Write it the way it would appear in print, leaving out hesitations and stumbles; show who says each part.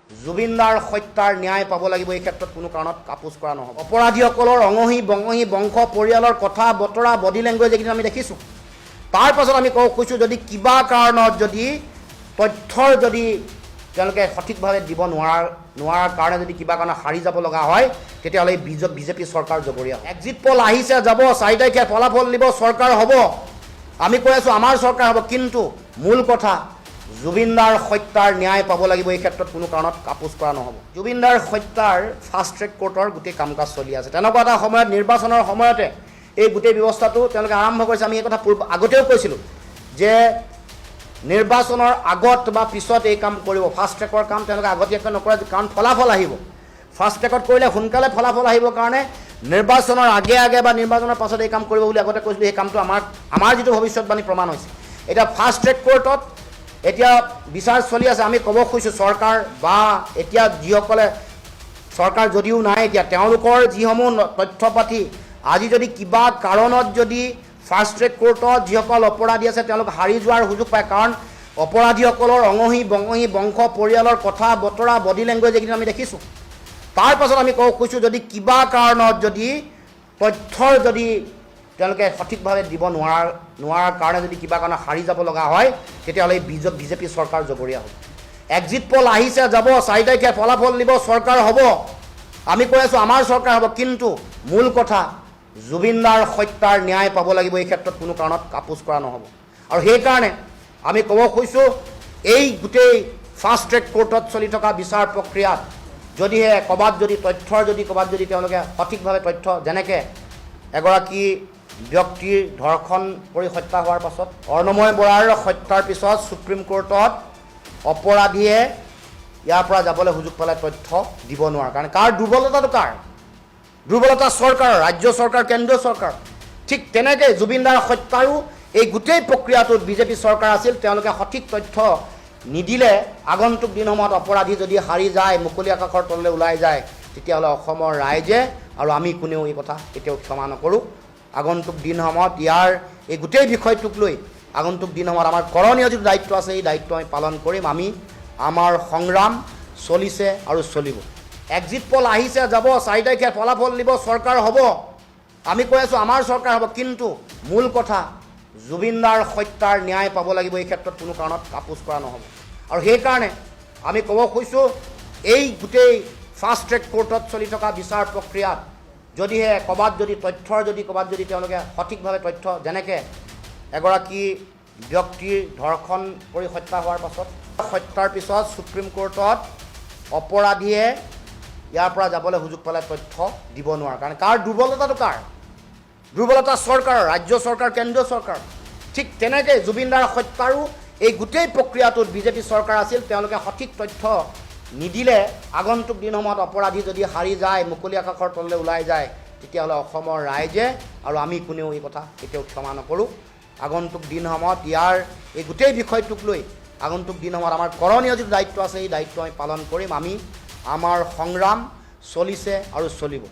Speaker 1: জুবিনদাৰ হত্যাৰ ন্যায় পাব লাগিব। এই ক্ষেত্ৰত কোনো কাৰণত কাপোচ কৰা নহ'ব। অপৰাধীসকলৰ অঙহী বঙহী বংশ পৰিয়ালৰ কথা বতৰা বডি লেংগুৱেজ এইখিনি আমি দেখিছোঁ। তাৰ পাছত আমি কৈছোঁ যদি কিবা কাৰণত যদি তথ্যৰ যদি তেওঁলোকে সঠিকভাৱে দিব নোৱাৰাৰ কাৰণে যদি কিবা কাৰণত হাৰি যাব লগা হয় তেতিয়াহ'লে বিজেপি চৰকাৰ জগৰীয়া। এক্সিট পল আহিছে যাব, 4 তাৰিখে ফলাফল দিব, চৰকাৰ হ'ব। আমি কৈ আছোঁ আমাৰ চৰকাৰ হ'ব, কিন্তু মূল কথা জুবিনদাৰ হত্যাৰ ন্যায় পাব লাগিব। এই ক্ষেত্ৰত কোনো কাৰণত কাপোচ কৰা নহ'ব। জুবিনদাৰ হত্যাৰ ফাষ্ট ট্ৰেক কোৰ্টৰ গোটেই কাম কাজ চলি আছে। তেনেকুৱা এটা সময়ত নিৰ্বাচনৰ সময়তে এই গোটেই ব্যৱস্থাটো তেওঁলোকে আৰম্ভ কৰিছে। আমি এই কথা আগতেও কৈছিলোঁ যে নিৰ্বাচনৰ আগত বা পিছত এই কাম কৰিব। ফাষ্ট ট্ৰেকৰ কাম তেওঁলোকে আগতীয়াকৈ নকৰে, কাৰণ ফলাফল আহিব। ফাষ্ট ট্ৰেকত কৰিলে সোনকালে ফলাফল আহিবৰ কাৰণে নিৰ্বাচনৰ আগে বা নিৰ্বাচনৰ পাছত এই কাম কৰিব বুলি আগতে কৈছিলোঁ। সেই কামটো আমাৰ যিটো ভৱিষ্যতবাণী প্ৰমাণ হৈছে। এতিয়া ফাষ্ট ট্ৰেক কোৰ্টত এতিয়া বিচাৰ চলি আছে। আমি ক'ব খুজিছোঁ চৰকাৰ বা এতিয়া যিসকলে চৰকাৰ যদিও নাই, এতিয়া তেওঁলোকৰ যিসমূহ তথ্য পাতি আজি যদি কিবা কাৰণত যদি ফাষ্ট ট্ৰেক কোৰ্টত যিসকল অপৰাধী আছে তেওঁলোক হাৰি যোৱাৰ সুযোগ পায়, কাৰণ অপৰাধীসকলৰ অঙহী বঙহী বংশ পৰিয়ালৰ কথা বতৰা বডি লেংগুৱেজ এইখিনি আমি দেখিছোঁ। তাৰ পাছত আমি কৈছোঁ যদি কিবা কাৰণত যদি তথ্যৰ যদি তেওঁলোকে সঠিকভাৱে দিব নোৱাৰাৰ কাৰণে যদি কিবা কাৰণত হাৰি যাব লগা হয় তেতিয়াহ'লে বিজেপি চৰকাৰ জগৰীয়া হ'ব। এক্সিট পল আহিছে যাব, 4 তাৰিখে ফলাফল দিব, চৰকাৰ হ'ব। আমি কৈ আছোঁ আমাৰ চৰকাৰ হ'ব, কিন্তু মূল কথা জুবিনদাৰ হত্যাৰ ন্যায় পাব লাগিব। এই ক্ষেত্ৰত কোনো কাৰণত কাপোচ কৰা নহ'ব। আৰু সেইকাৰণে আমি ক'ব খুজিছোঁ এই গোটেই ফাষ্ট ট্ৰেক কোৰ্টত চলি থকা বিচাৰ প্ৰক্ৰিয়াত যদিহে ক'ৰবাত যদি তথ্যৰ যদি ক'ৰবাত যদি তেওঁলোকে সঠিকভাৱে তথ্য, যেনেকৈ এগৰাকী ব্যক্তিৰ ধৰ্ষণ কৰি হত্যা হোৱাৰ পাছত অৰ্ণময় বৰাৰ হত্যাৰ পিছত সুপ্ৰিম কোৰ্টত অপৰাধীয়ে ইয়াৰ পৰা যাবলৈ সুযোগ পালে তথ্য দিব নোৱাৰে। কাৰণ কাৰ দুৰ্বলতাটো কাৰ? দুৰ্বলতা চৰকাৰৰ, ৰাজ্য চৰকাৰ, কেন্দ্ৰীয় চৰকাৰ। ঠিক তেনেকৈ জুবিনদাৰ হত্যাৰো এই গোটেই প্ৰক্ৰিয়াটোত বিজেপি চৰকাৰ আছিল। তেওঁলোকে সঠিক তথ্য নিদিলে আগন্তুক দিনসমূহত অপৰাধী যদি হাৰি যায়, মুকলি আকাশৰ তললৈ ওলাই যায়, তেতিয়াহ'লে অসমৰ ৰাইজে আৰু আমি কোনেও এই কথা কেতিয়াও ক্ষমা নকৰোঁ। আগন্তুক দিনসমূহত ইয়াৰ এই গোটেই বিষয়টোক লৈ আগন্তুক দিনসমূহত আমাৰ কৰণীয় যিটো দায়িত্ব আছে এই দায়িত্ব আমি পালন কৰিম। আমাৰ সংগ্ৰাম চলিছে আৰু চলিব। এক্সিট পল আহিছে যাব, 4 তাৰিখে ফলাফল দিব, চৰকাৰ হ'ব। আমি কৈ আছোঁ আমাৰ চৰকাৰ হ'ব, কিন্তু মূল কথা জুবিনদাৰ হত্যাৰ ন্যায় পাব লাগিব। এই ক্ষেত্ৰত কোনো কাৰণত কাপোচ কৰা নহ'ব। আৰু সেইকাৰণে আমি ক'ব খুজিছোঁ এই গোটেই ফাষ্ট ট্ৰেক কোৰ্টত চলি থকা বিচাৰ প্ৰক্ৰিয়াত যদিহে ক'ৰবাত যদি তথ্যৰ যদি ক'ৰবাত যদি তেওঁলোকে সঠিকভাৱে তথ্য, যেনেকৈ এগৰাকী ব্যক্তিৰ ধৰ্ষণ কৰি হত্যা হোৱাৰ পাছত হত্যাৰ পিছত সুপ্ৰিম কোৰ্টত অপৰাধীয়ে ইয়াৰ পৰা যাবলৈ সুযোগ পালে তথ্য দিব নোৱাৰে। কাৰণ কাৰ দুৰ্বলতাটো কাৰ? দুৰ্বলতা চৰকাৰৰ, ৰাজ্য চৰকাৰ, কেন্দ্ৰীয় চৰকাৰ। ঠিক তেনেকৈ জুবিনদাৰ হত্যাৰো এই গোটেই প্ৰক্ৰিয়াটোত বিজেপি চৰকাৰ আছিল। তেওঁলোকে সঠিক তথ্য নিদিলে আগন্তুক দিনসমূহত অপৰাধী যদি হাৰি যায়, মুকলি আকাশৰ তললৈ ওলাই যায়, তেতিয়াহ'লে অসমৰ ৰাইজে আৰু আমি কোনেও এই কথা কেতিয়াও ক্ষমা নকৰোঁ। আগন্তুক দিনসমূহত ইয়াৰ এই গোটেই বিষয়টোক লৈ আগন্তুক দিনসমূহত আমাৰ কৰণীয় যিটো দায়িত্ব আছে এই দায়িত্ব আমি পালন কৰিম। আমাৰ সংগ্ৰাম চলিছে আৰু চলিব।